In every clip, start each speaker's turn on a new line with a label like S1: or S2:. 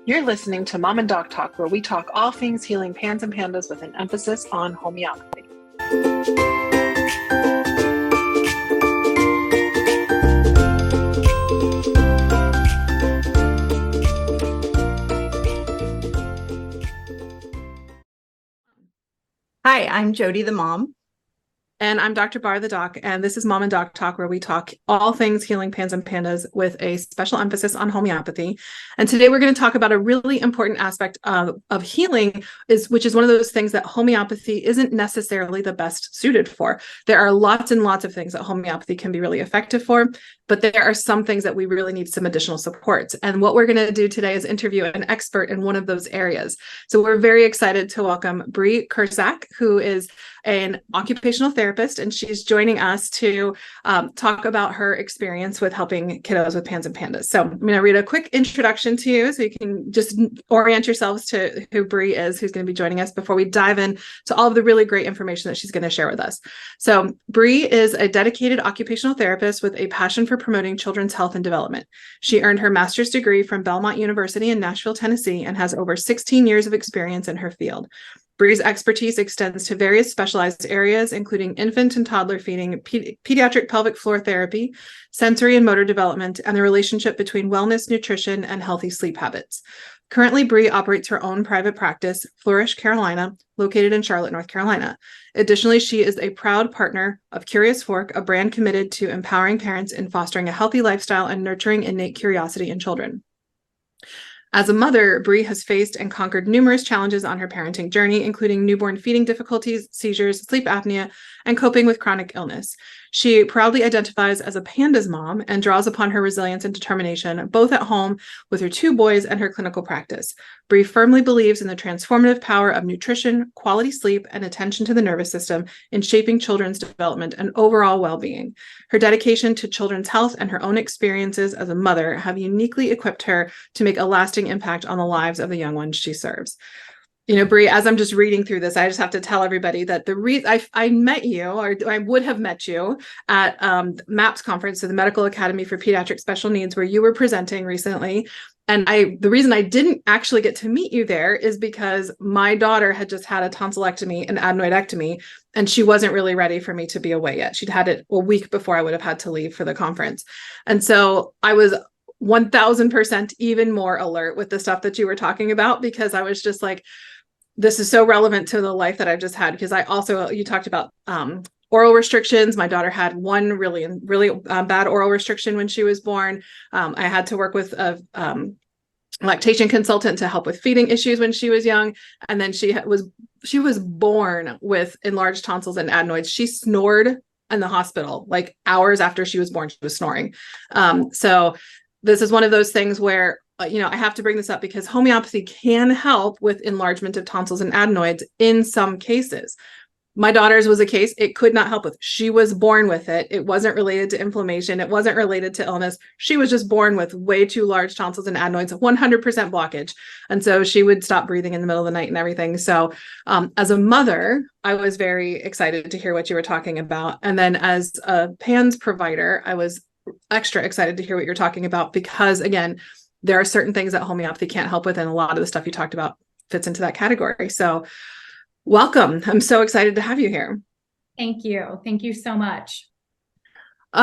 S1: You're listening to Mom and Doc Talk, where we talk all things healing pans and pandas with an emphasis on homeopathy.
S2: Hi, I'm Jody, the mom.
S1: And I'm Dr. Bar, the doc, and this is Mom and Doc Talk, where we talk all things healing pans and pandas with a special emphasis on homeopathy. And today we're going to talk about a really important aspect of healing, which is one of those things that homeopathy isn't necessarily the best suited for. There are lots and lots of things that homeopathy can be really effective for, but there are some things that we really need some additional supports. And what we're going to do today is interview an expert in one of those areas. So we're very excited to welcome Bri Kurcsak, who is an occupational therapist, and she's joining us to talk about her experience with helping kiddos with PANS and PANDAS. So I'm going to read a quick introduction to you so you can just orient yourselves to who Bri is, who's going to be joining us before we dive in to all of the really great information that she's going to share with us. So Bri is a dedicated occupational therapist with a passion for promoting children's health and development. She earned her master's degree from Belmont University in Nashville, Tennessee, and has over 16 years of experience in her field. Bri's expertise extends to various specialized areas, including infant and toddler feeding, pediatric pelvic floor therapy, sensory and motor development, and the relationship between wellness, nutrition, and healthy sleep habits. Currently, Bri operates her own private practice, Flourish Carolina, located in Charlotte, North Carolina. Additionally, she is a proud partner of Curious Fork, a brand committed to empowering parents in fostering a healthy lifestyle and nurturing innate curiosity in children. As a mother, Bri has faced and conquered numerous challenges on her parenting journey, including newborn feeding difficulties, seizures, sleep apnea, and coping with chronic illness. She proudly identifies as a PANDAS mom and draws upon her resilience and determination, both at home with her two boys and her clinical practice. Bri firmly believes in the transformative power of nutrition, quality sleep, and attention to the nervous system in shaping children's development and overall well-being. Her dedication to children's health and her own experiences as a mother have uniquely equipped her to make a lasting impact on the lives of the young ones she serves. You know, Bri, as I'm just reading through this, I just have to tell everybody that the reason I met you, or I would have met you at MAPS conference, so the Medical Academy for Pediatric Special Needs, where you were presenting recently. And the reason I didn't actually get to meet you there is because my daughter had just had a tonsillectomy and adenoidectomy, and she wasn't really ready for me to be away yet. She'd had it a week before I would have had to leave for the conference. And so I was 1000% even more alert with the stuff that you were talking about, because I was just like, this is so relevant to the life that I've just had. Because you talked about oral restrictions. My daughter had one really bad oral restriction when she was born. I had to work with a lactation consultant to help with feeding issues when she was young. And then she was born with enlarged tonsils and adenoids. She snored in the hospital, like hours after she was born, she was snoring. So this is one of those things where, I have to bring this up because homeopathy can help with enlargement of tonsils and adenoids in some cases. My daughter's was a case it could not help with. She was born with it. It wasn't related to inflammation. It wasn't related to illness. She was just born with way too large tonsils and adenoids, 100% blockage. And so she would stop breathing in the middle of the night and everything. So as a mother, I was very excited to hear what you were talking about. And then as a PANS provider, I was extra excited to hear what you're talking about, because again, there are certain things that homeopathy can't help with, and a lot of the stuff you talked about fits into that category. So welcome. I'm so excited to have you here.
S3: Thank you. Thank you so much.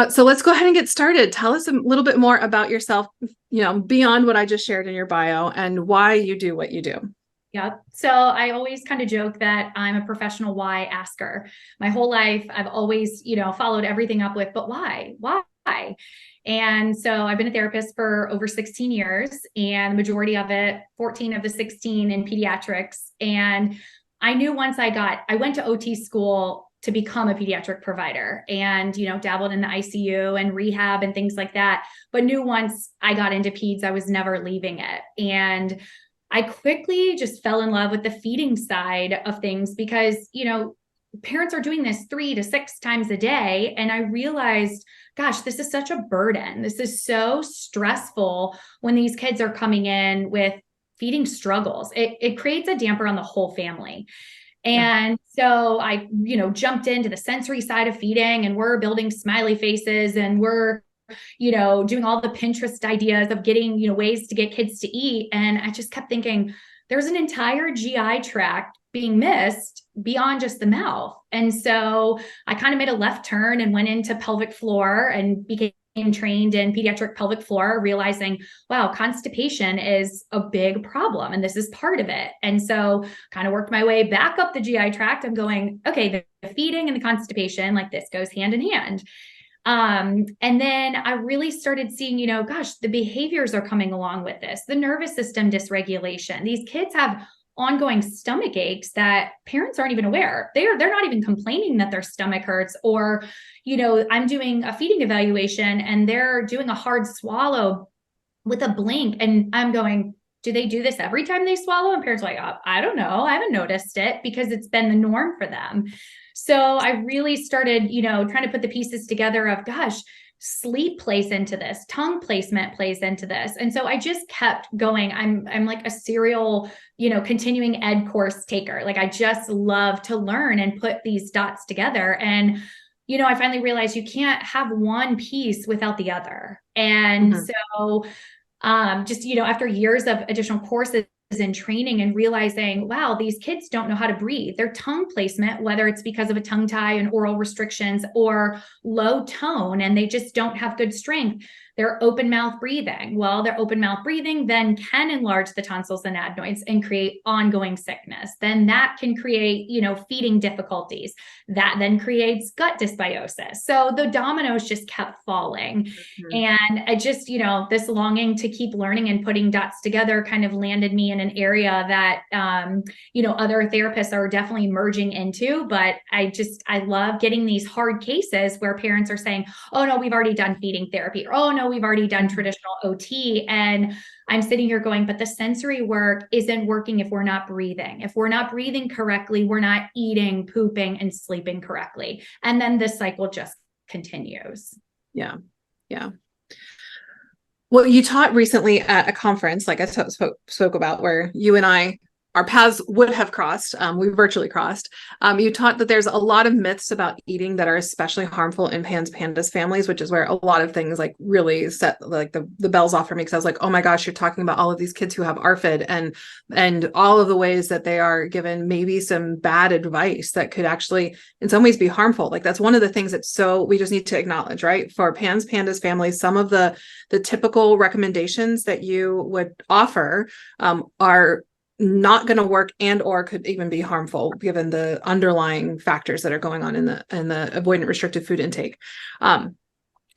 S1: So let's go ahead and get started. Tell us a little bit more about yourself, beyond what I just shared in your bio, and why you do what you do.
S3: Yeah. So I always kind of joke that I'm a professional why asker. My whole life, I've always, followed everything up with, but why? Why? And so I've been a therapist for over 16 years, and the majority of it, 14 of the 16 in pediatrics. And I knew once I went to OT school to become a pediatric provider, and, dabbled in the ICU and rehab and things like that, but knew once I got into peds, I was never leaving it. And I quickly just fell in love with the feeding side of things because, parents are doing this 3 to 6 times a day. And I realized, gosh, this is such a burden. This is so stressful when these kids are coming in with feeding struggles. It creates a damper on the whole family. And so I, jumped into the sensory side of feeding, and we're building smiley faces, and we're doing all the Pinterest ideas of getting, ways to get kids to eat. And I just kept thinking, there's an entire GI tract being missed beyond just the mouth. And so I kind of made a left turn and went into pelvic floor and became trained in pediatric pelvic floor, realizing, wow, constipation is a big problem and this is part of it. And so kind of worked my way back up the GI tract. I'm going, okay, the feeding and the constipation, like this goes hand in hand. And then I really started seeing, the behaviors are coming along with this, the nervous system dysregulation. These kids have ongoing stomach aches that parents aren't even aware. They're not even complaining that their stomach hurts, or, I'm doing a feeding evaluation and they're doing a hard swallow with a blink. And I'm going, do they do this every time they swallow? And parents are like, I don't know. I haven't noticed it, because it's been the norm for them. So I really started, trying to put the pieces together of, gosh, sleep plays into this, tongue placement plays into this. And so I just kept going. I'm like a serial, continuing ed course taker. Like I just love to learn and put these dots together. And, I finally realized you can't have one piece without the other. And so just, after years of additional courses and training and realizing, wow, these kids don't know how to breathe. Their tongue placement, whether it's because of a tongue tie and oral restrictions or low tone, and they just don't have good strength, they're open mouth breathing. Well, their open mouth breathing then can enlarge the tonsils and adenoids and create ongoing sickness. Then that can create, feeding difficulties. That then creates gut dysbiosis. So the dominoes just kept falling. And I just, this longing to keep learning and putting dots together kind of landed me in an area that, other therapists are definitely merging into. But I love getting these hard cases where parents are saying, oh no, we've already done feeding therapy, or oh no, we've already done traditional OT. And I'm sitting here going, but the sensory work isn't working if we're not breathing. If we're not breathing correctly, we're not eating, pooping, and sleeping correctly. And then this cycle just continues.
S1: Yeah. Yeah. Well, you taught recently at a conference, like I spoke about, where you and our paths would have crossed. We virtually crossed. You taught that there's a lot of myths about eating that are especially harmful in PANDAS families, which is where a lot of things like really set like the bells off for me. Cause I was like, oh my gosh, you're talking about all of these kids who have ARFID and all of the ways that they are given maybe some bad advice that could actually in some ways be harmful. Like that's one of the things we just need to acknowledge, right? For PANDAS families, some of the typical recommendations that you would offer are not going to work and or could even be harmful given the underlying factors that are going on in the avoidant restricted food intake.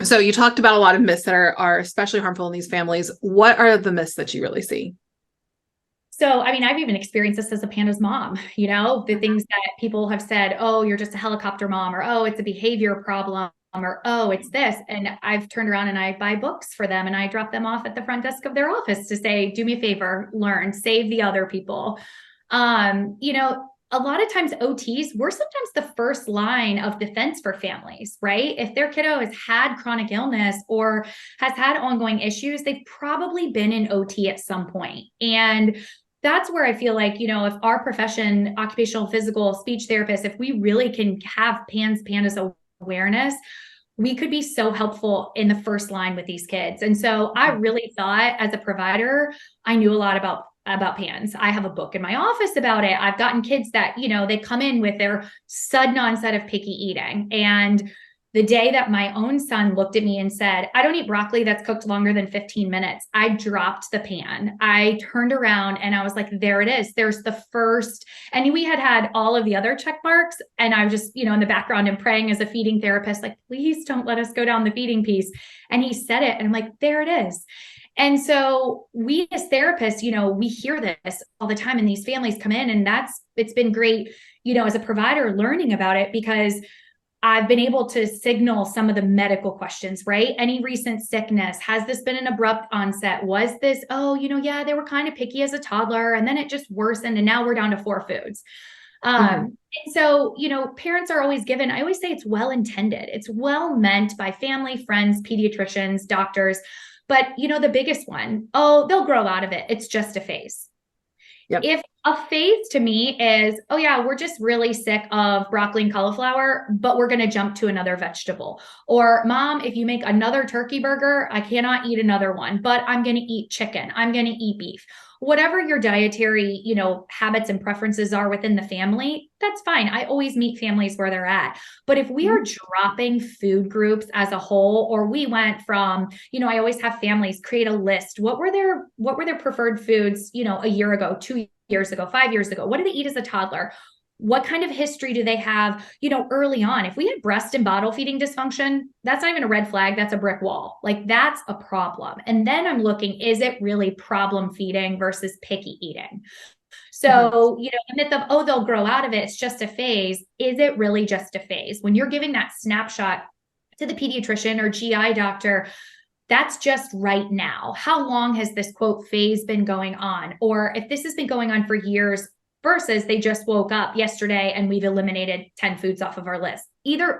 S1: So you talked about a lot of myths that are especially harmful in these families. What are the myths that you really see?
S3: So, I've even experienced this as a PANDAS mom, the things that people have said, oh, you're just a helicopter mom, or, oh, it's a behavior problem, or, oh, it's this. And I've turned around and I buy books for them and I drop them off at the front desk of their office to say, do me a favor, learn, save the other people. A lot of times OTs, we're sometimes the first line of defense for families, right? If their kiddo has had chronic illness or has had ongoing issues, they've probably been in OT at some point. And that's where I feel like, if our profession, occupational, physical, speech therapists, if we really can have PANDAS awareness, we could be so helpful in the first line with these kids. And so I really thought as a provider, I knew a lot about PANDAS. I have a book in my office about it. I've gotten kids that, they come in with their sudden onset of picky eating. And the day that my own son looked at me and said, I don't eat broccoli that's cooked longer than 15 minutes, I dropped the pan. I turned around and I was like, there it is. There's the first. And we had all of the other check marks. And I was just, in the background and praying as a feeding therapist, like, please don't let us go down the feeding piece. And he said it. And I'm like, there it is. And so we as therapists, we hear this all the time and these families come in, and it's been great, as a provider learning about it, because I've been able to signal some of the medical questions, right? Any recent sickness? Has this been an abrupt onset? Was this, yeah, they were kind of picky as a toddler and then it just worsened and now we're down to 4 foods. And so, parents are always given, I always say it's well-intended. It's well meant by family, friends, pediatricians, doctors. But, the biggest one, they'll grow out of it. It's just a phase.
S1: Yep.
S3: If A phase to me is, oh yeah, we're just really sick of broccoli and cauliflower, but we're going to jump to another vegetable. Or mom, if you make another turkey burger, I cannot eat another one, but I'm going to eat chicken. I'm going to eat beef. Whatever your dietary, habits and preferences are within the family, that's fine. I always meet families where they're at. But if we are dropping food groups as a whole, or we went from, I always have families create a list. What were their preferred foods, a year ago, 2 years ago, 5 years ago? What did they eat as a toddler? What kind of history do they have, early on? If we had breast and bottle feeding dysfunction, that's not even a red flag. That's a brick wall. Like, that's a problem. And then I'm looking, is it really problem feeding versus picky eating? So, the myth of, oh, they'll grow out of it, it's just a phase. Is it really just a phase? When you're giving that snapshot to the pediatrician or GI doctor, that's just right now. How long has this quote phase been going on? Or if this has been going on for years versus they just woke up yesterday and we've eliminated 10 foods off of our list.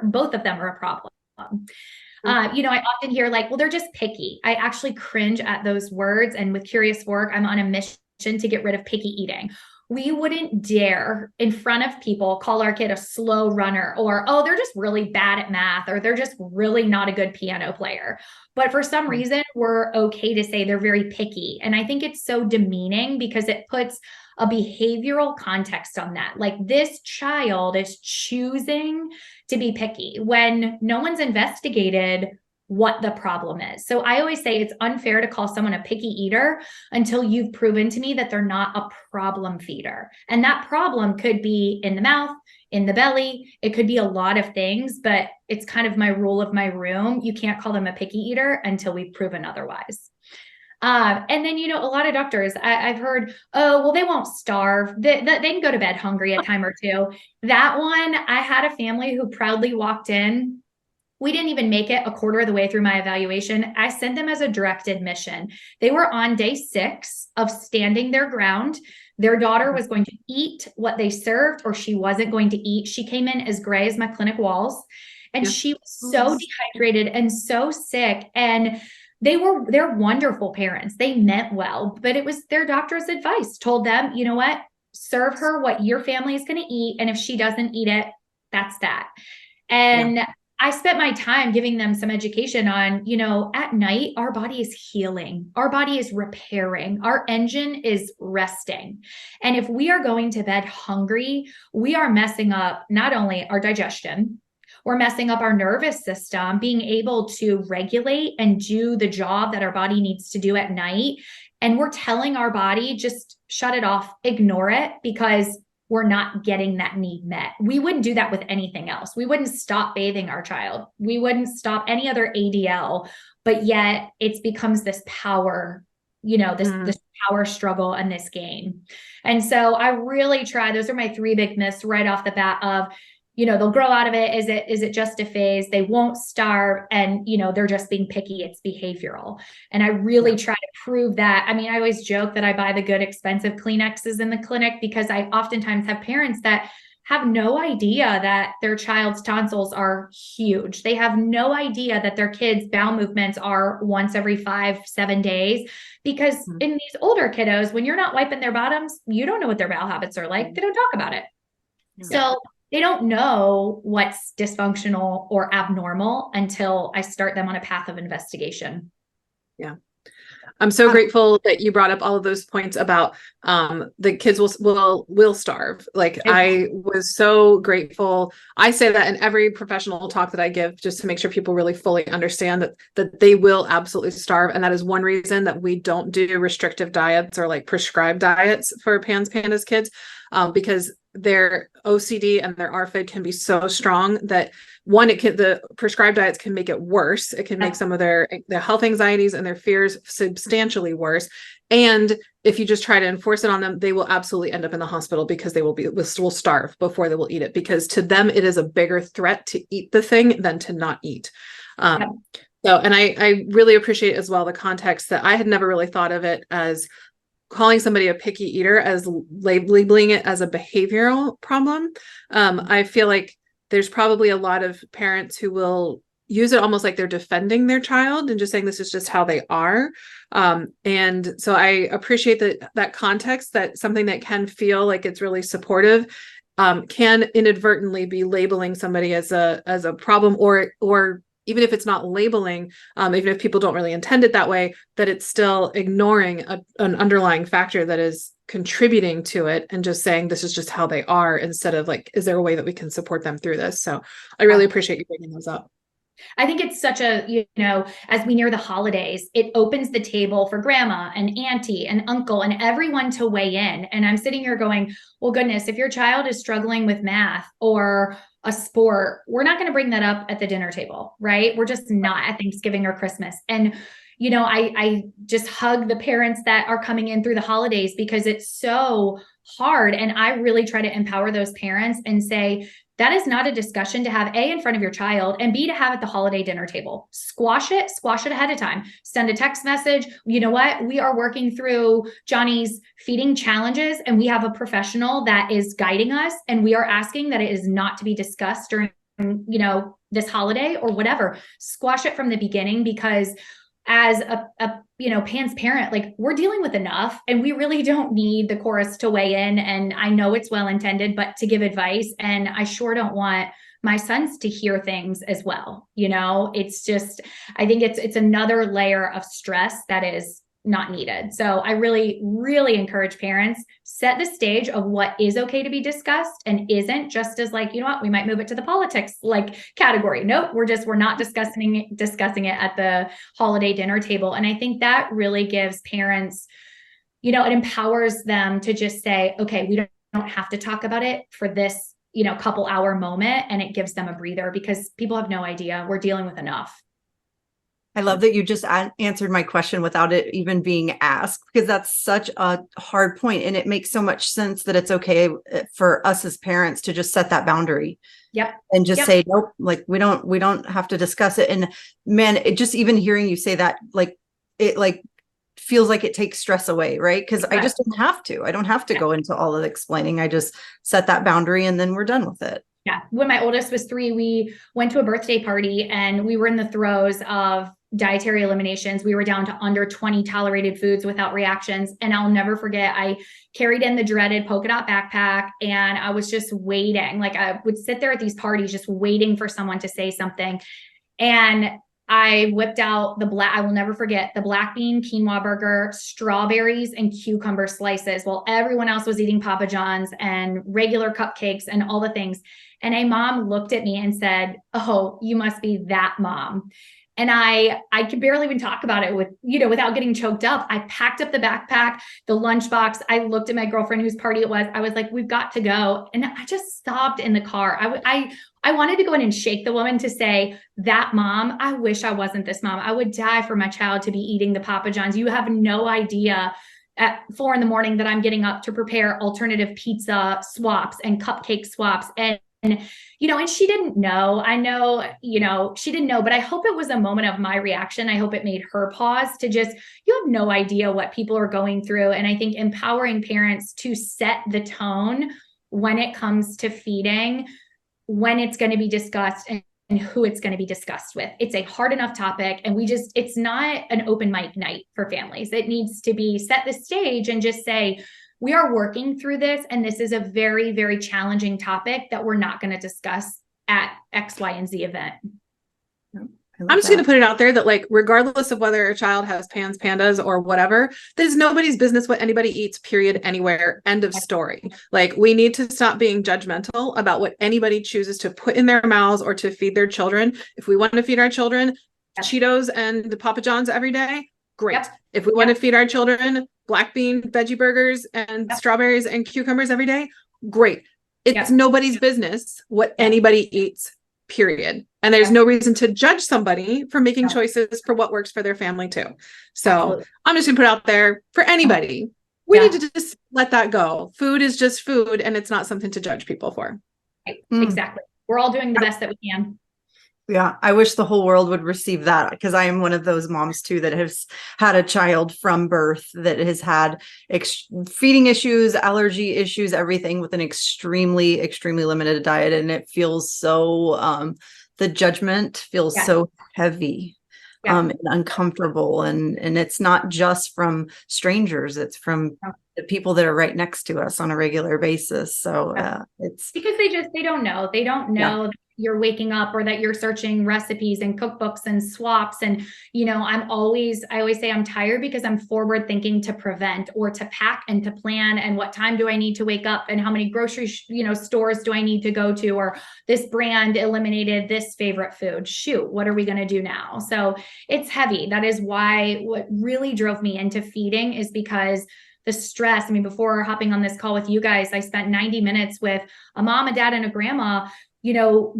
S3: Both of them are a problem. I often hear like, well, they're just picky. I actually cringe at those words. And with Curious Fork, I'm on a mission to get rid of picky eating. We wouldn't dare in front of people call our kid a slow runner, or, oh, they're just really bad at math, or they're just really not a good piano player. But for some reason, we're okay to say they're very picky. And I think it's so demeaning because it puts a behavioral context on that. Like, this child is choosing to be picky when no one's investigated what the problem is. So I always say it's unfair to call someone a picky eater until you've proven to me that they're not a problem feeder. And that problem could be in the mouth, in the belly. It could be a lot of things, but it's kind of my rule of my room. You can't call them a picky eater until we've proven otherwise. And then, a lot of doctors, I've heard, oh, well, they won't starve. They can go to bed hungry a time or two. That one, I had a family who proudly walked in. We didn't even make it a quarter of the way through my evaluation. I sent them as a direct admission. They were on day 6 of standing their ground. Their daughter was going to eat what they served, or she wasn't going to eat. She came in as gray as my clinic walls, and she was so dehydrated and so sick. And they're wonderful parents. They meant well, but it was their doctor's advice told them, you know what, serve her what your family is going to eat. And if she doesn't eat it, that's that. And I spent my time giving them some education on, at night, our body is healing. Our body is repairing. Our engine is resting. And if we are going to bed hungry, we are messing up not only our digestion, we're messing up our nervous system, being able to regulate and do the job that our body needs to do at night. And we're telling our body, just shut it off, ignore it, because we're not getting that need met. We wouldn't do that with anything else. We wouldn't stop bathing our child. We wouldn't stop any other ADL, but yet it becomes this power, this power struggle and this game. And so I really try, those are my 3 big myths right off the bat of, they'll grow out of it. Is it just a phase? They won't starve. And, they're just being picky. It's behavioral. And I really try to prove that. I mean, I always joke that I buy the good, expensive Kleenexes in the clinic because I oftentimes have parents that have no idea that their child's tonsils are huge. They have no idea that their kids' bowel movements are once every 5-7 days, because in these older kiddos, when you're not wiping their bottoms, you don't know what their bowel habits are like. They don't talk about it. So they don't know what's dysfunctional or abnormal until I start them on a path of investigation.
S1: Yeah. I'm so grateful that you brought up all of those points about the kids will starve. Like, I was so grateful. I say that in every professional talk that I give, just to make sure people really fully understand that they will absolutely starve. And that is one reason that we don't do restrictive diets or like prescribed diets for PANDAS kids, because their OCD and their RFID can be so strong that the prescribed diets can make it worse. It can make some of their health anxieties and their fears substantially worse. And if you just try to enforce it on them, they will absolutely end up in the hospital because they will starve before they will eat it, because to them, it is a bigger threat to eat the thing than to not eat. And I really appreciate as well the context that I had never really thought of it as calling somebody a picky eater, as labeling it as a behavioral problem. I feel like there's probably a lot of parents who will use it almost like they're defending their child and just saying this is just how they are. And so I appreciate that context, that something that can feel like it's really supportive can inadvertently be labeling somebody as a problem, or even if it's not labeling, even if people don't really intend it that way, that it's still ignoring an underlying factor that is contributing to it and just saying this is just how they are, instead of like, is there a way that we can support them through this? So I really appreciate you bringing those up.
S3: I think it's such a, as we near the holidays, it opens the table for grandma and auntie and uncle and everyone to weigh in. And I'm sitting here going, well, goodness, if your child is struggling with math or a sport, we're not going to bring that up at the dinner table, right? We're just not at Thanksgiving or Christmas. And I just hug the parents that are coming in through the holidays because it's so hard. And I really try to empower those parents and say, that is not a discussion to have A, in front of your child, and B, to have at the holiday dinner table. Squash it ahead of time. Send a text message. You know what? We are working through Johnny's feeding challenges, and we have a professional that is guiding us, and we are asking that it is not to be discussed during, this holiday or whatever. Squash it from the beginning, because as a Pan's parent, like, we're dealing with enough and we really don't need the chorus to weigh in. And I know it's well-intended, but to give advice. And I sure don't want my sons to hear things as well. It's just, I think it's another layer of stress that is not needed. So I really, really encourage parents, set the stage of what is okay to be discussed and isn't, just as like, we might move it to the politics category. Nope, we're not discussing it at the holiday dinner table. And I think that really gives parents, it empowers them to just say, okay, we don't have to talk about it for this, couple hour moment. And it gives them a breather, because people have no idea. We're dealing with enough.
S2: I love that you just answered my question without it even being asked, because that's such a hard point. And it makes so much sense that it's okay for us as parents to just set that boundary.
S3: Yep.
S2: And just say, nope, like we don't have to discuss it. And man, it just, even hearing you say that, it feels like it takes stress away, right? Because I just don't have to. I don't have to go into all of the explaining. I just set that boundary and then we're done with it.
S3: Yeah. When my oldest was 3, we went to a birthday party and we were in the throes of dietary eliminations. We were down to under 20 tolerated foods without reactions. And I'll never forget, I carried in the dreaded polka dot backpack and I was just waiting. Like, I would sit there at these parties just waiting for someone to say something. And I whipped out I will never forget, the black bean quinoa burger, strawberries and cucumber slices, while everyone else was eating Papa John's and regular cupcakes and all the things. And a mom looked at me and said, "Oh, you must be that mom." And I could barely even talk about it without getting choked up. I packed up the backpack, the lunchbox. I looked at my girlfriend whose party it was. I was like, we've got to go. And I just stopped in the car. I wanted to go in and shake the woman to say, that mom, I wish I wasn't this mom. I would die for my child to be eating the Papa John's. You have no idea at 4 a.m. that I'm getting up to prepare alternative pizza swaps and cupcake swaps. And she didn't know. I know, she didn't know, but I hope it was a moment of my reaction. I hope it made her pause to just, you have no idea what people are going through. And I think empowering parents to set the tone when it comes to feeding, when it's going to be discussed and who it's going to be discussed with. It's a hard enough topic. And it's not an open mic night for families. It needs to be set the stage and just say, we are working through this, and this is a very, very challenging topic that we're not going to discuss at X, Y, and Z event.
S1: I'm just going to put it out there that, regardless of whether a child has PANS, PANDAS, or whatever, there's nobody's business what anybody eats, period, anywhere, end of story. We need to stop being judgmental about what anybody chooses to put in their mouths or to feed their children. If we want to feed our children Cheetos and Papa John's every day, great. If we want to feed our children black bean veggie burgers and strawberries and cucumbers every day, great. It's nobody's business what anybody eats, period. And there's no reason to judge somebody for making choices for what works for their family too. So absolutely. I'm just gonna put it out there for anybody. We need to just let that go. Food is just food, and it's not something to judge people for.
S3: Right. Exactly. We're all doing the best that we can.
S2: Yeah, I wish the whole world would receive that, because I am one of those moms too that has had a child from birth that has had feeding issues, allergy issues, everything, with an extremely, extremely limited diet. And it feels so the judgment feels so heavy. And uncomfortable, and it's not just from strangers, it's from the people that are right next to us on a regular basis. So it's
S3: because they don't know that you're waking up, or that you're searching recipes and cookbooks and swaps. And I always say I'm tired because I'm forward thinking to prevent, or to pack and to plan, and what time do I need to wake up, and how many grocery stores do I need to go to, or this brand eliminated this favorite food, shoot, what are we going to do now? So it's heavy. That is why what really drove me into feeding is because the stress. I mean, before hopping on this call with you guys, I spent 90 minutes with a mom, a dad, and a grandma,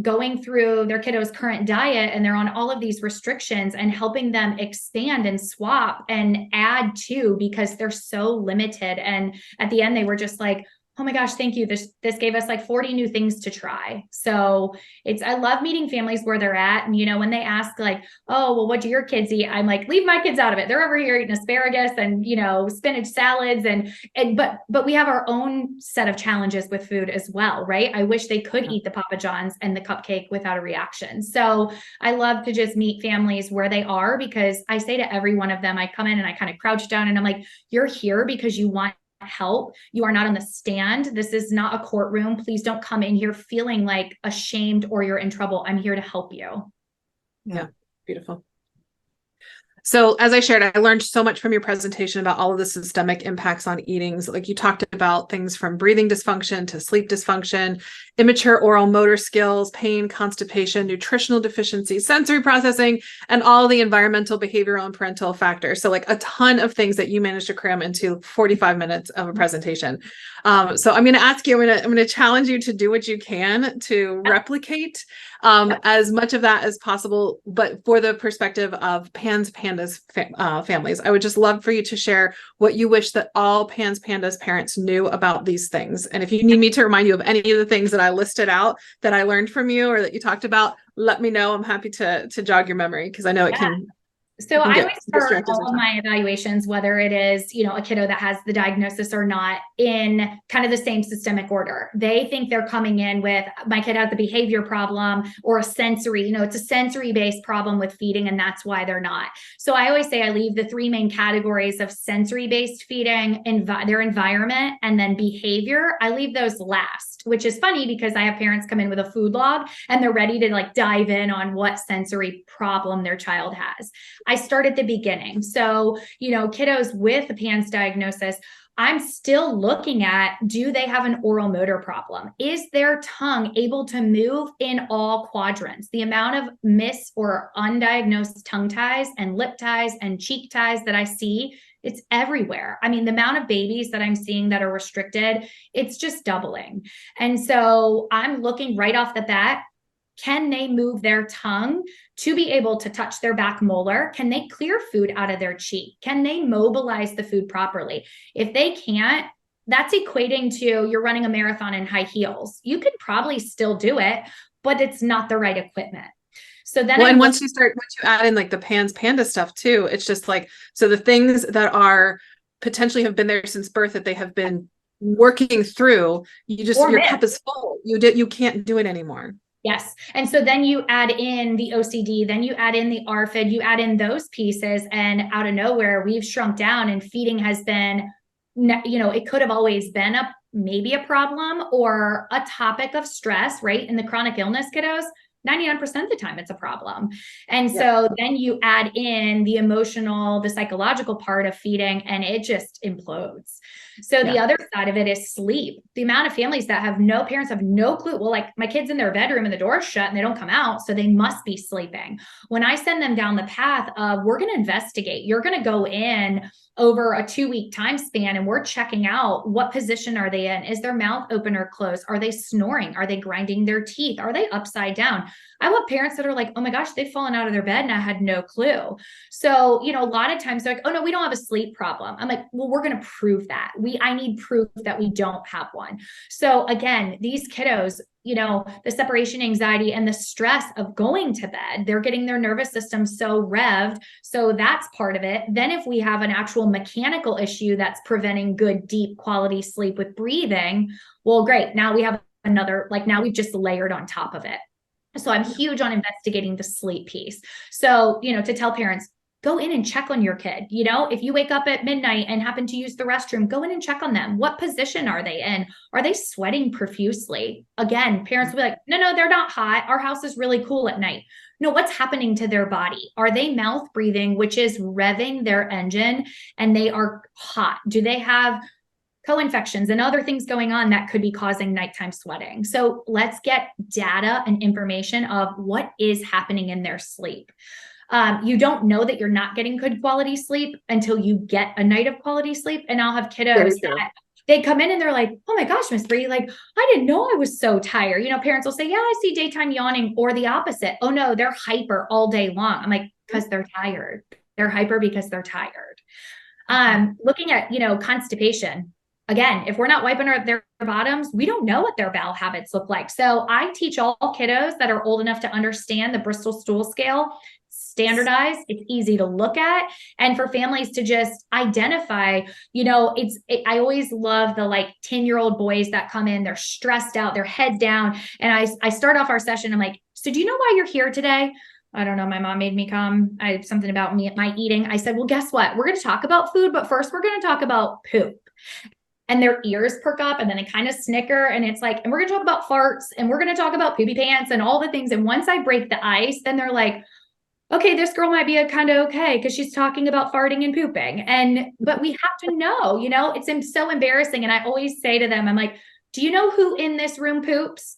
S3: going through their kiddo's current diet, and they're on all of these restrictions, and helping them expand and swap and add to, because they're so limited. And at the end, they were just like, oh my gosh, thank you. This gave us like 40 new things to try. So I love meeting families where they're at. And, when they ask like, oh, well, what do your kids eat? I'm like, leave my kids out of it. They're over here eating asparagus and, spinach salads. But we have our own set of challenges with food as well, right? I wish they could eat the Papa John's and the cupcake without a reaction. So I love to just meet families where they are, because I say to every one of them, I come in and I kind of crouch down and I'm like, you're here because you want help. You are not on the stand. This is not a courtroom. Please don't come in here feeling like ashamed or you're in trouble. I'm here to help you.
S1: Yeah. Beautiful. So as I shared, I learned so much from your presentation about all of the systemic impacts on eating. So like you talked about things from breathing dysfunction to sleep dysfunction, immature oral motor skills, pain, constipation, nutritional deficiency, sensory processing, and all the environmental, behavioral, and parental factors. So like a ton of things that you managed to cram into 45 minutes of a presentation. So I'm going to ask you, I'm going to challenge you to do what you can to replicate as much of that as possible, but for the perspective of PANDAS families. I would just love for you to share what you wish that all PANDAS parents knew about these things. And if you need me to remind you of any of the things that I listed out that I learned from you or that you talked about, let me know. I'm happy to jog your memory, because I know it can.
S3: So I always start all of my evaluations, whether it is, a kiddo that has the diagnosis or not, in kind of the same systemic order. They think they're coming in with, my kid has a behavior problem or a sensory, it's a sensory-based problem with feeding, and that's why they're not. So I always say I leave the three main categories of sensory-based feeding, their environment, and then behavior. I leave those last, which is funny because I have parents come in with a food log and they're ready to like dive in on what sensory problem their child has. I start at the beginning. So, kiddos with a PANS diagnosis, I'm still looking at, do they have an oral motor problem? Is their tongue able to move in all quadrants? The amount of miss or undiagnosed tongue ties and lip ties and cheek ties that I see, it's everywhere. I mean, the amount of babies that I'm seeing that are restricted, it's just doubling. And so I'm looking right off the bat, can they move their tongue to be able to touch their back molar? Can they clear food out of their cheek? Can they mobilize the food properly? If they can't, that's equating to you're running a marathon in high heels. You could probably still do it, but it's not the right equipment. So then,
S1: and once you add in like the PANDAS stuff too, it's just like, so the things that are potentially have been there since birth that they have been working through, your cup is full. You can't do it anymore.
S3: Yes. And so then you add in the OCD, then you add in the ARFID, you add in those pieces, and out of nowhere, we've shrunk down, and feeding has been, it could have always been maybe a problem or a topic of stress, right? In the chronic illness kiddos, 99% of the time it's a problem. And so then you add in the emotional, the psychological part of feeding, and it just implodes. So the other side of it is sleep. The amount of families that parents have no clue. Well, like my kid's in their bedroom and the door's shut and they don't come out, so they must be sleeping. When I send them down the path of, we're going to investigate, you're going to go in over a 2-week time span, and we're checking out what position are they in? Is their mouth open or closed? Are they snoring? Are they grinding their teeth? Are they upside down? I want parents that are like, oh my gosh, they've fallen out of their bed and I had no clue. So, a lot of times they're like, oh no, we don't have a sleep problem. I'm like, well, we're going to prove that. I need proof that we don't have one. So again, these kiddos, the separation anxiety and the stress of going to bed, they're getting their nervous system so revved. So that's part of it. Then if we have an actual mechanical issue that's preventing good, deep quality sleep with breathing, well, great. Now we have another, now we've just layered on top of it. So I'm huge on investigating the sleep piece. So, to tell parents, go in and check on your kid. If you wake up at midnight and happen to use the restroom, go in and check on them. What position are they in? Are they sweating profusely? Again, parents will be like, no, they're not hot. Our house is really cool at night. No, what's happening to their body? Are they mouth breathing, which is revving their engine, and they are hot? Do they have co-infections and other things going on that could be causing nighttime sweating? So let's get data and information of what is happening in their sleep. You don't know that you're not getting good quality sleep until you get a night of quality sleep. And I'll have kiddos that they come in and they're like, oh my gosh, Miss Bri, like, I didn't know I was so tired. Parents will say, yeah, I see daytime yawning, or the opposite. Oh no, they're hyper all day long. I'm like, because they're tired. They're hyper because they're tired. Looking at, constipation. Again, if we're not wiping their bottoms, we don't know what their bowel habits look like. So I teach all kiddos that are old enough to understand the Bristol stool scale, standardized. It's easy to look at. And for families to just identify, I always love the 10-year-old boys that come in, they're stressed out, their heads down. And I start off our session. I'm like, so do you know why you're here today? I don't know. My mom made me come. I have something about me, my eating. I said, well, guess what? We're going to talk about food, but first we're going to talk about poop. And their ears perk up and then they kind of snicker. And it's like, and we're going to talk about farts and we're going to talk about poopy pants and all the things. And once I break the ice, then they're like, okay, this girl might be a kind of okay because she's talking about farting and pooping. But we have to know, it's so embarrassing. And I always say to them, I'm like, do you know who in this room poops?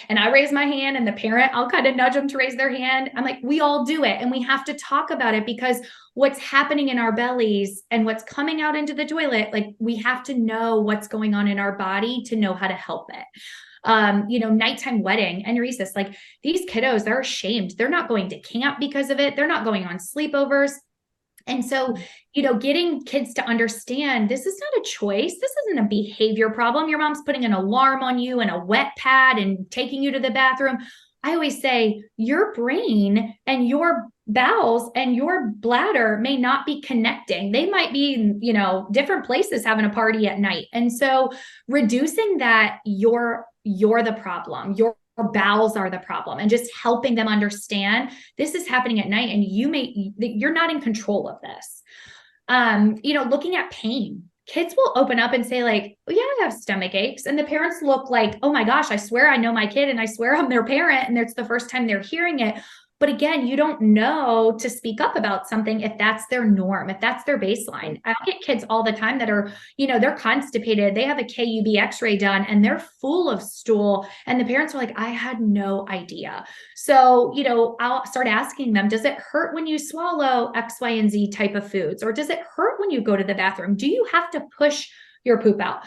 S3: And I raise my hand, and the parent, I'll kind of nudge them to raise their hand. I'm like, we all do it. And we have to talk about it because what's happening in our bellies and what's coming out into the toilet, we have to know what's going on in our body to know how to help it. Nighttime wetting, enuresis, these kiddos, they're ashamed. They're not going to camp because of it. They're not going on sleepovers. And so, getting kids to understand this is not a choice. This isn't a behavior problem. Your mom's putting an alarm on you and a wet pad and taking you to the bathroom. I always say your brain and your bowels and your bladder may not be connecting. They might be in, different places having a party at night. And so reducing that, you're the problem. Your bowels are the problem, and just helping them understand this is happening at night and you're not in control of this. Looking at pain. Kids will open up and say oh yeah, I have stomach aches. And the parents look like, oh my gosh, I swear I know my kid and I swear I'm their parent. And it's the first time they're hearing it. But again, you don't know to speak up about something if that's their norm, if that's their baseline. I get kids all the time that are, they're constipated. They have a KUB x-ray done and they're full of stool. And the parents are like, I had no idea. So, I'll start asking them, does it hurt when you swallow X, Y, and Z type of foods? Or does it hurt when you go to the bathroom? Do you have to push your poop out?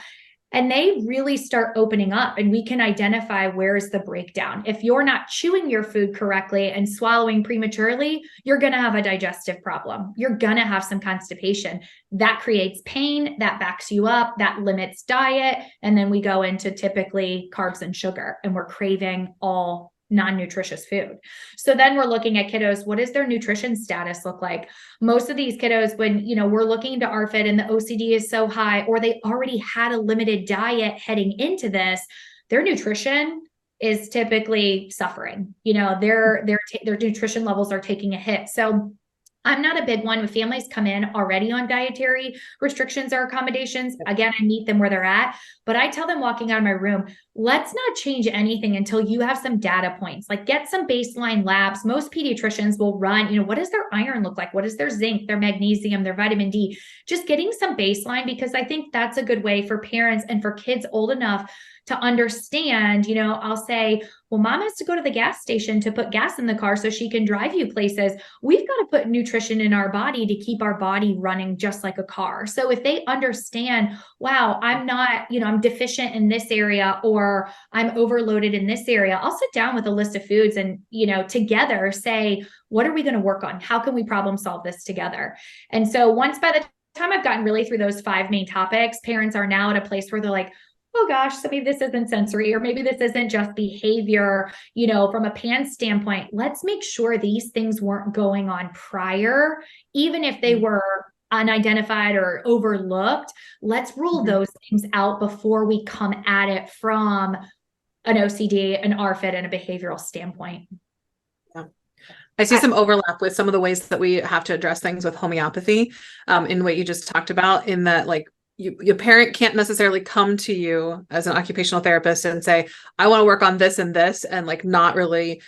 S3: And they really start opening up, and we can identify where's the breakdown. If you're not chewing your food correctly and swallowing prematurely, you're going to have a digestive problem. You're going to have some constipation. That creates pain, that backs you up, that limits diet. And then we go into typically carbs and sugar, and we're craving all non-nutritious food. So then we're looking at kiddos. What does their nutrition status look like? Most of these kiddos, when, we're looking into ARFID and the OCD is so high, or they already had a limited diet heading into this, their nutrition is typically suffering. Their nutrition levels are taking a hit. So I'm not a big one when families come in already on dietary restrictions or accommodations. Again, I meet them where they're at, but I tell them walking out of my room, let's not change anything until you have some data points, get some baseline labs. Most pediatricians will run, what does their iron look like? What is their zinc, their magnesium, their vitamin D? Just getting some baseline, because I think that's a good way for parents and for kids old enough to understand. I'll say, well, mom has to go to the gas station to put gas in the car so she can drive you places. We've got to put nutrition in our body to keep our body running just like a car. So if they understand, wow, I'm not, I'm deficient in this area, or I'm overloaded in this area, I'll sit down with a list of foods and, together say, what are we going to work on? How can we problem solve this together? And so by the time I've gotten really through those 5 main topics, parents are now at a place where they're like, oh gosh, so maybe this isn't sensory, or maybe this isn't just behavior, from a PANDAS standpoint. Let's make sure these things weren't going on prior, even if they were unidentified or overlooked. Let's rule those things out before we come at it from an OCD, an RFID, and a behavioral standpoint.
S1: I see some overlap with some of the ways that we have to address things with homeopathy, in what you just talked about, in that like your parent can't necessarily come to you as an occupational therapist and say, I want to work on this and this, and like not really,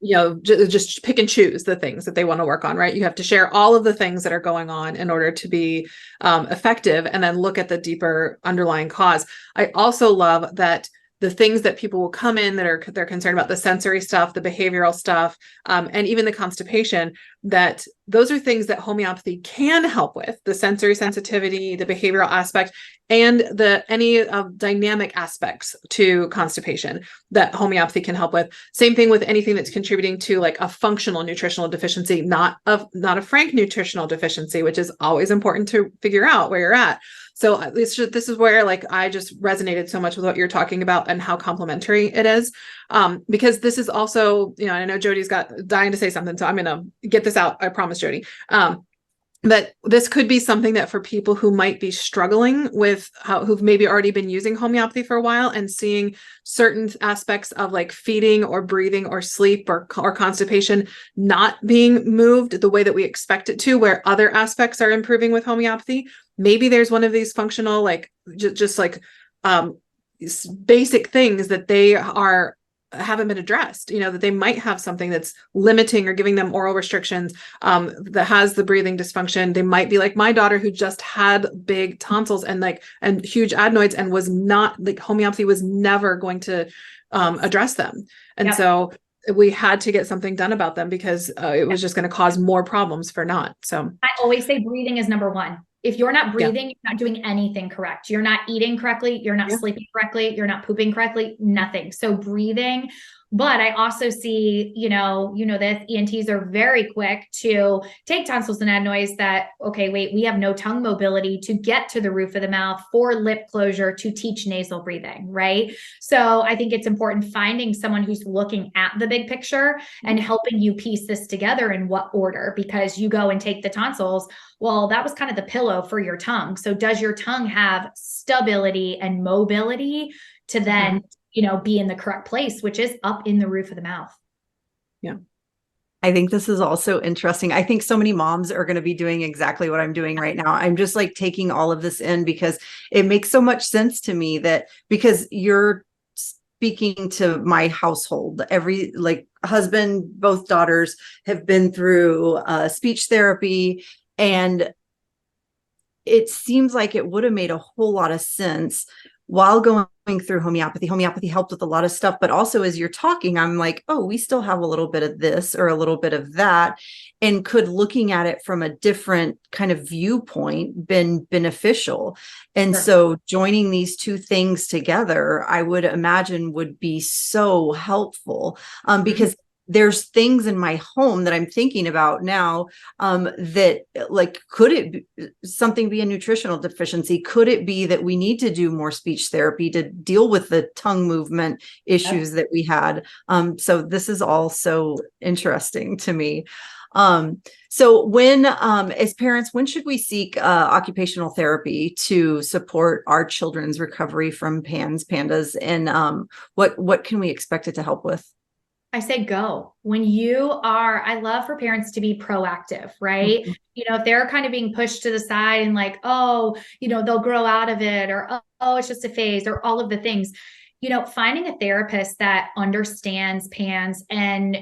S1: just pick and choose the things that they want to work on, right? You have to share all of the things that are going on in order to be effective, and then look at the deeper underlying cause. I also love that the things that people will come in that they're concerned about, the sensory stuff, the behavioral stuff, and even the constipation, that those are things that homeopathy can help with: the sensory sensitivity, the behavioral aspect, and any dynamic aspects to constipation that homeopathy can help with. Same thing with anything that's contributing to like a functional nutritional deficiency, not a frank nutritional deficiency, which is always important to figure out where you're at. So this is where like I just resonated so much with what you're talking about and how complementary it is, because this is also, I know Jody's dying to say something, so I'm gonna get this out. I promise, Jody. But this could be something that for people who might be struggling with who've maybe already been using homeopathy for a while and seeing certain aspects of like feeding or breathing or sleep or constipation not being moved the way that we expect it to, where other aspects are improving with homeopathy. Maybe there's one of these functional, like just like basic things that they haven't been addressed, that they might have something that's limiting or giving them oral restrictions, that has the breathing dysfunction. They might be like my daughter, who just had big tonsils and huge adenoids, and was not, like, homeopathy was never going to address them. And so we had to get something done about them, because it was just going to cause more problems for not. So
S3: I always say breathing is number one. If you're not breathing, you're not doing anything correct. You're not eating correctly. You're not sleeping correctly. You're not pooping correctly, nothing. So breathing. But I also see, this ENTs are very quick to take tonsils and adenoids that, okay, wait, we have no tongue mobility to get to the roof of the mouth for lip closure to teach nasal breathing, right? So I think it's important finding someone who's looking at the big picture and helping you piece this together in what order, because you go and take the tonsils. Well, that was kind of the pillow for your tongue. So does your tongue have stability and mobility to then be in the correct place, which is up in the roof of the mouth?
S2: Yeah. I think this is also interesting. I think so many moms are going to be doing exactly what I'm doing right now. I'm just like taking all of this in, because it makes so much sense to me, that because you're speaking to my household, every husband, both daughters have been through speech therapy, and it seems like it would have made a whole lot of sense while going through homeopathy. Homeopathy helped with a lot of stuff, but also as you're talking, I'm like, oh, we still have a little bit of this or a little bit of that. And could looking at it from a different kind of viewpoint been beneficial? And so joining these two things together, I would imagine would be so helpful, because there's things in my home that I'm thinking about now, that could it something be a nutritional deficiency? Could it be that we need to do more speech therapy to deal with the tongue movement issues that we had? So this is all so interesting to me. So when, as parents, when should we seek occupational therapy to support our children's recovery from PANDAS, and what can we expect it to help with?
S3: I say go. I love for parents to be proactive, right? If they're kind of being pushed to the side and like, oh, they'll grow out of it, or, oh, it's just a phase, or all of the things, finding a therapist that understands PANS and,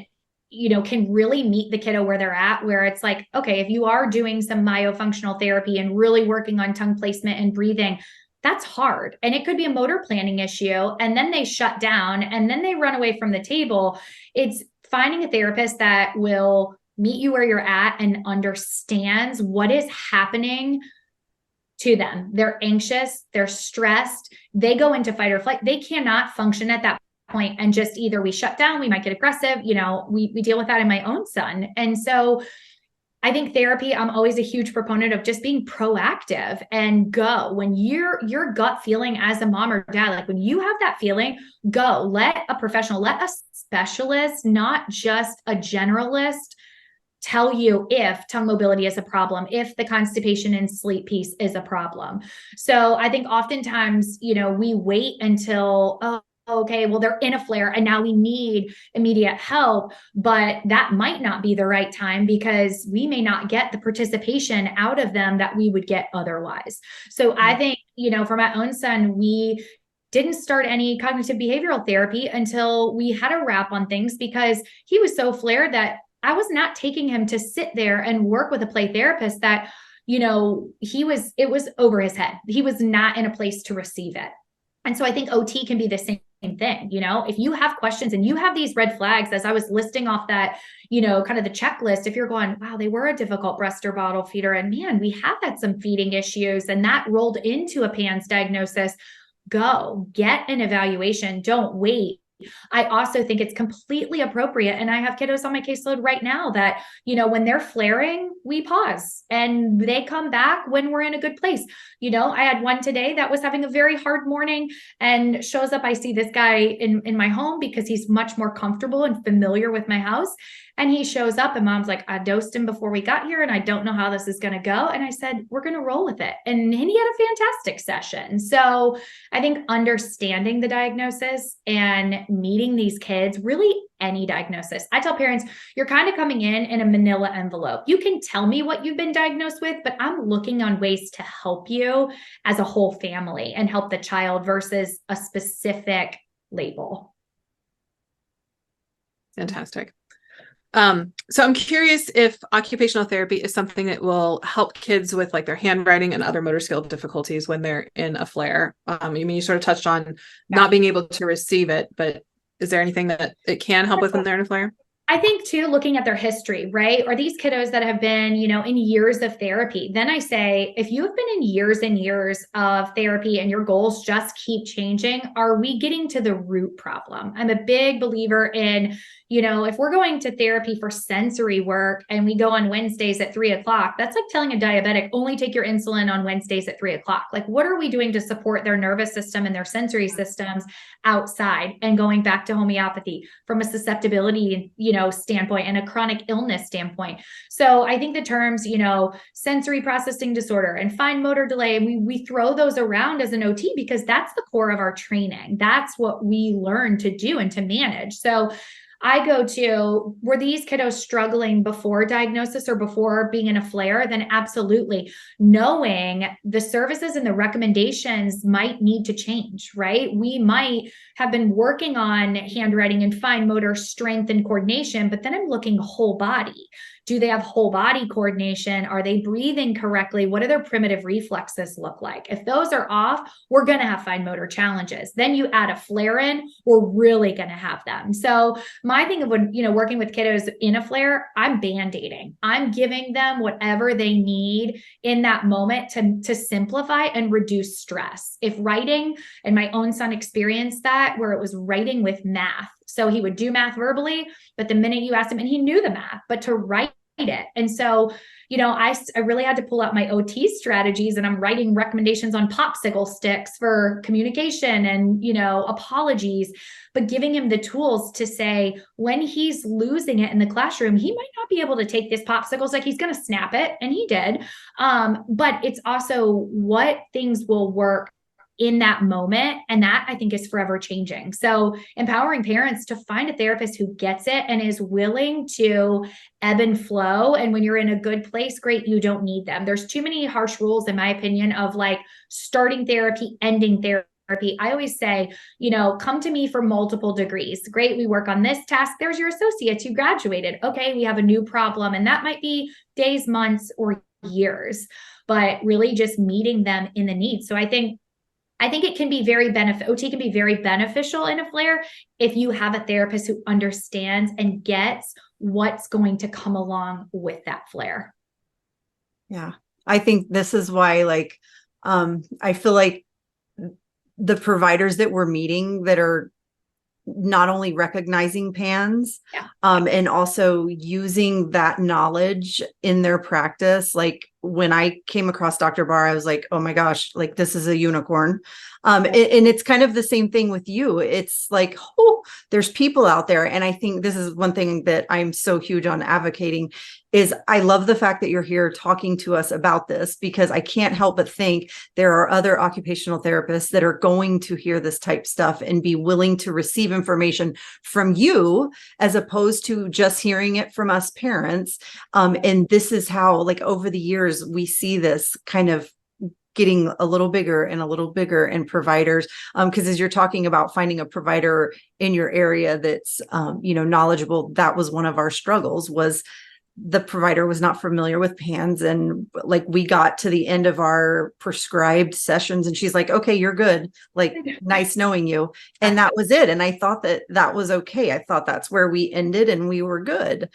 S3: can really meet the kiddo where they're at, where it's like, okay, if you are doing some myofunctional therapy and really working on tongue placement and breathing, that's hard. And it could be a motor planning issue. And then they shut down and then they run away from the table. It's finding a therapist that will meet you where you're at and understands what is happening to them. They're anxious, they're stressed, they go into fight or flight. They cannot function at that point and just either we shut down, we might get aggressive. We deal with that in my own son. And so I think therapy, I'm always a huge proponent of just being proactive and go. When your gut feeling as a mom or dad, like when you have that feeling, go. Let a professional, let a specialist, not just a generalist, tell you if tongue mobility is a problem, if the constipation and sleep piece is a problem. So I think oftentimes, we wait until, okay, well, they're in a flare and now we need immediate help, but that might not be the right time because we may not get the participation out of them that we would get otherwise. So I think, for my own son, we didn't start any cognitive behavioral therapy until we had a wrap on things because he was so flared that I was not taking him to sit there and work with a play therapist that, it was over his head. He was not in a place to receive it. And so I think OT can be the same thing. If you have questions and you have these red flags, as I was listing off that, kind of the checklist, if you're going, wow, they were a difficult breast or bottle feeder, and man, we have had some feeding issues and that rolled into a PANDAS diagnosis, go get an evaluation. Don't wait. I also think it's completely appropriate. And I have kiddos on my caseload right now that, when they're flaring, we pause and they come back when we're in a good place. I had one today that was having a very hard morning and shows up. I see this guy in my home because he's much more comfortable and familiar with my house. And he shows up and mom's like, I dosed him before we got here and I don't know how this is going to go. And I said, we're going to roll with it. And he had a fantastic session. So I think understanding the diagnosis and meeting these kids, really any diagnosis. I tell parents, you're kind of coming in a manila envelope. You can tell me what you've been diagnosed with, but I'm looking on ways to help you as a whole family and help the child versus a specific label.
S1: Fantastic. So I'm curious if occupational therapy is something that will help kids with like their handwriting and other motor skill difficulties when they're in a flare. You sort of touched on not being able to receive it, but is there anything that it can help with when they're in a flare?
S3: I think too, looking at their history, right? Or these kiddos that have been, in years of therapy, then I say, if you have been in years and years of therapy and your goals just keep changing, are we getting to the root problem? I'm a big believer in, if we're going to therapy for sensory work and we go on Wednesdays at 3:00, that's like telling a diabetic, only take your insulin on Wednesdays at 3:00. Like, what are we doing to support their nervous system and their sensory systems outside? And going back to homeopathy from a susceptibility, standpoint and a chronic illness standpoint. So I think the terms, sensory processing disorder and fine motor delay, we throw those around as an OT because that's the core of our training. That's what we learn to do and to manage. So I go to, were these kiddos struggling before diagnosis or before being in a flare? Then absolutely. Knowing the services and the recommendations might need to change, right? We might have been working on handwriting and fine motor strength and coordination, but then I'm looking whole body. Do they have whole body coordination? Are they breathing correctly? What do their primitive reflexes look like? If those are off, we're going to have fine motor challenges. Then you add a flare in, we're really going to have them. So my thing of when, working with kiddos in a flare, I'm band-aiding. I'm giving them whatever they need in that moment to simplify and reduce stress. If writing, and my own son experienced that, where it was writing with math. So he would do math verbally, but the minute you asked him, and he knew the math, but to write it. And so, I really had to pull out my OT strategies, and I'm writing recommendations on popsicle sticks for communication and, apologies, but giving him the tools to say, when he's losing it in the classroom, he might not be able to take this popsicle. It's like he's going to snap it. And he did. But it's also what things will work in that moment. And that I think is forever changing. So empowering parents to find a therapist who gets it and is willing to ebb and flow. And when you're in a good place, great, you don't need them. There's too many harsh rules, in my opinion, of like starting therapy, ending therapy. I always say, come to me for multiple degrees. Great. We work on this task. There's your associates. You graduated. Okay. We have a new problem. And that might be days, months, or years, but really just meeting them in the needs. So I think it can be OT can be very beneficial in a flare if you have a therapist who understands and gets what's going to come along with that flare.
S2: Yeah. I think this is why, I feel like the providers that we're meeting that are not only recognizing PANDAS, and also using that knowledge in their practice. Like when I came across Dr. Barr, I was like, oh my gosh, like this is a unicorn. And it's kind of the same thing with you. It's like, there's people out there. And I think this is one thing that I'm so huge on advocating is I love the fact that you're here talking to us about this, because I can't help but think there are other occupational therapists that are going to hear this type stuff and be willing to receive information from you, as opposed to just hearing it from us parents. And this is how, like, over the years, we see this kind of getting a little bigger and a little bigger, and providers, because as you're talking about finding a provider in your area that's knowledgeable, that was one of our struggles, was the provider was not familiar with PANDS. And like, we got to the end of our prescribed sessions and she's like, okay, you're good. Like, nice knowing you. And that was it. And I thought that was okay. I thought that's where we ended and we were good.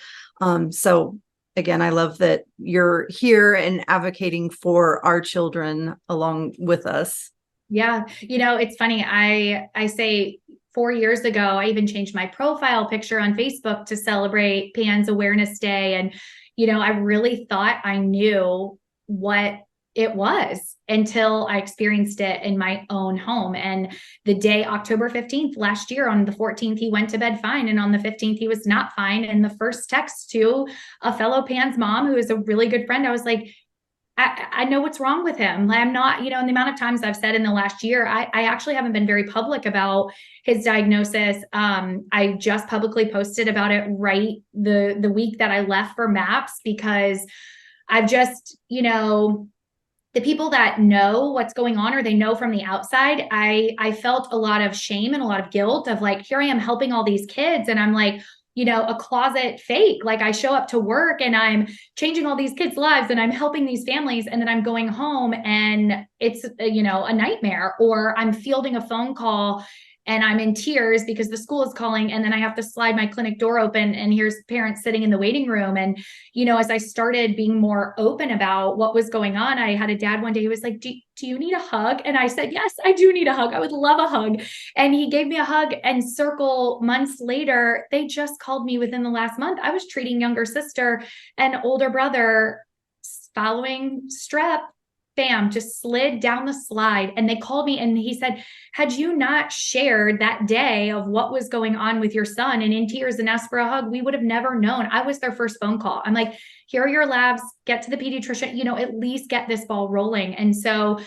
S2: So again, I love that you're here and advocating for our children along with us.
S3: Yeah. It's funny. I say 4 years ago, I even changed my profile picture on Facebook to celebrate PANS Awareness Day. And, I really thought I knew what it was until I experienced it in my own home. And the day, October 15th, last year, on the 14th, he went to bed fine. And on the 15th, he was not fine. And the first text to a fellow PANS mom, who is a really good friend, I was like, I know what's wrong with him. I'm not, in the amount of times I've said in the last year, I actually haven't been very public about his diagnosis. I just publicly posted about it right the week that I left for MAPS, because I've just, the people that know what's going on, or they know from the outside, I felt a lot of shame and a lot of guilt of like, here I am helping all these kids. And I'm like, a closet fake. Like, I show up to work and I'm changing all these kids' lives and I'm helping these families. And then I'm going home and it's, a nightmare, or I'm fielding a phone call and I'm in tears because the school is calling. And then I have to slide my clinic door open and here's parents sitting in the waiting room. And, as I started being more open about what was going on, I had a dad one day who was like, do you need a hug? And I said, yes, I do need a hug. I would love a hug. And he gave me a hug, and circle months later, they just called me within the last month. I was treating younger sister and older brother following strep. Bam, just slid down the slide. And they called me and he said, had you not shared that day of what was going on with your son and in tears and asked for a hug, we would have never known. I was their first phone call. I'm like, here are your labs, get to the pediatrician, at least get this ball rolling. And so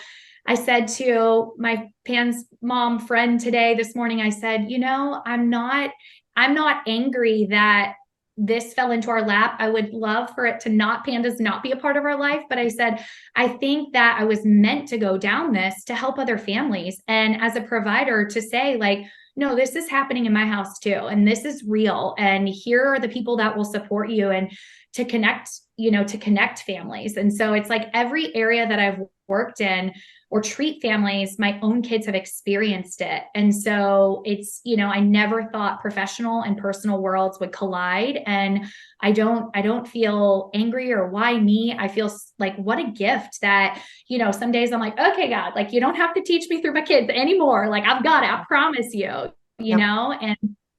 S3: I said to my PANS mom friend this morning, I said, I'm not angry that this fell into our lap. I would love for it to PANDAS not be a part of our life. But I said, I think that I was meant to go down this to help other families. And as a provider, to say like, no, this is happening in my house too. And this is real. And here are the people that will support you, and to connect families. And so it's like every area that I've worked in or treat families, my own kids have experienced it. And so it's, I never thought professional and personal worlds would collide. And I don't feel angry or why me. I feel like, what a gift that, some days I'm like, okay, God, like, you don't have to teach me through my kids anymore. Like, I've got it. I promise you, and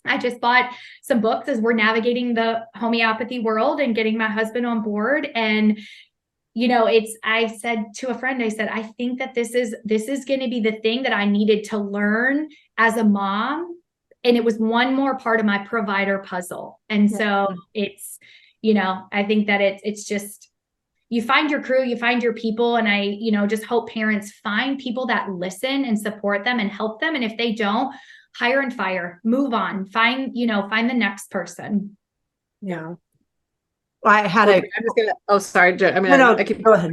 S3: I just bought some books as we're navigating the homeopathy world and getting my husband on board. And I said to a friend, I said, I think that this is going to be the thing that I needed to learn as a mom. And it was one more part of my provider puzzle. And so it's, I think that it's just, you find your crew, you find your people. And I, just hope parents find people that listen and support them and help them. And if they don't, hire and fire, move on, find the next person.
S2: Yeah. I had
S1: I'm just gonna, sorry, Jen.
S2: I keep go ahead.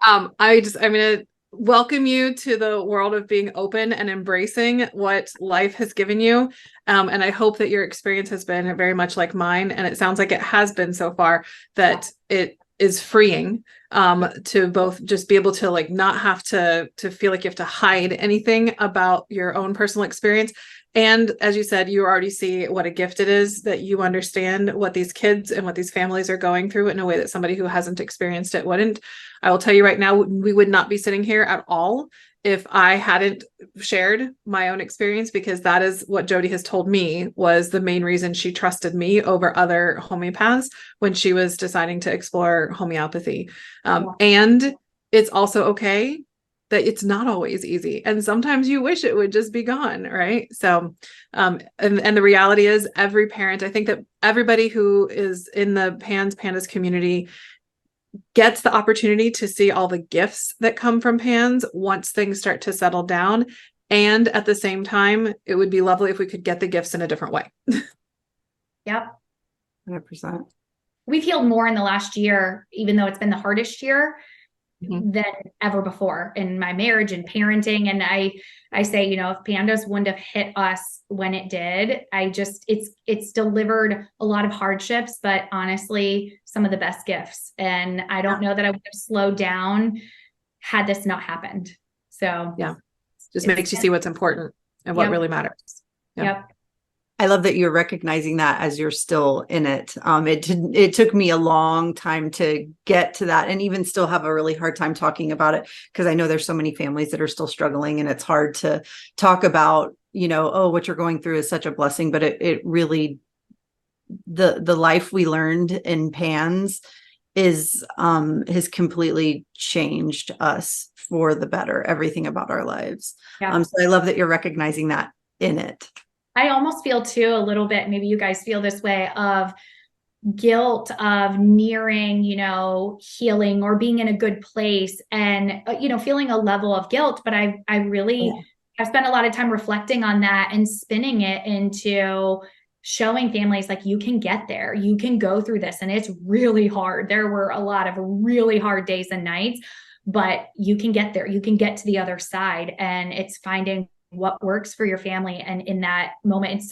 S1: I'm gonna welcome you to the world of being open and embracing what life has given you. And I hope that your experience has been very much like mine. And it sounds like it has been so far, that it is freeing to both just be able to like not have to feel like you have to hide anything about your own personal experience. And as you said, you already see what a gift it is that you understand what these kids and what these families are going through in a way that somebody who hasn't experienced it wouldn't. I will tell you right now, we would not be sitting here at all if I hadn't shared my own experience, because that is what Jody has told me was the main reason she trusted me over other homeopaths when she was deciding to explore homeopathy. And it's also okay that it's not always easy. And sometimes you wish it would just be gone, right? So, and the reality is every parent, I think that everybody who is in the PANDAS community gets the opportunity to see all the gifts that come from PANDAS once things start to settle down. And at the same time, it would be lovely if we could get the gifts in a different way.
S3: Yep.
S2: 100%.
S3: We've healed more in the last year, even though it's been the hardest year than ever before in my marriage and parenting. And I say, you know, if PANDAS wouldn't have hit us when it did, it's delivered a lot of hardships, but honestly, some of the best gifts. And I don't know that I would have slowed down had this not happened. So
S1: yeah, just makes you see what's important and what really matters.
S3: Yep.
S2: I love that you're recognizing that as you're still in it. It took me a long time to get to that, and even still have a really hard time talking about it, because I know there's so many families that are still struggling, and it's hard to talk about, you know, oh, what you're going through is such a blessing, but it really, the life we learned in PANDAS has completely changed us for the better, everything about our lives.
S3: Yeah.
S2: So I love that you're recognizing that in it.
S3: I almost feel too a little bit, maybe you guys feel this way, of guilt of nearing, you know, healing or being in a good place, and, you know, feeling a level of guilt. But I really, I've spent a lot of time reflecting on that and spinning it into showing families like, you can get there, you can go through this. And it's really hard. There were a lot of really hard days and nights, but you can get there, you can get to the other side. And it's finding what works for your family. And in that moment,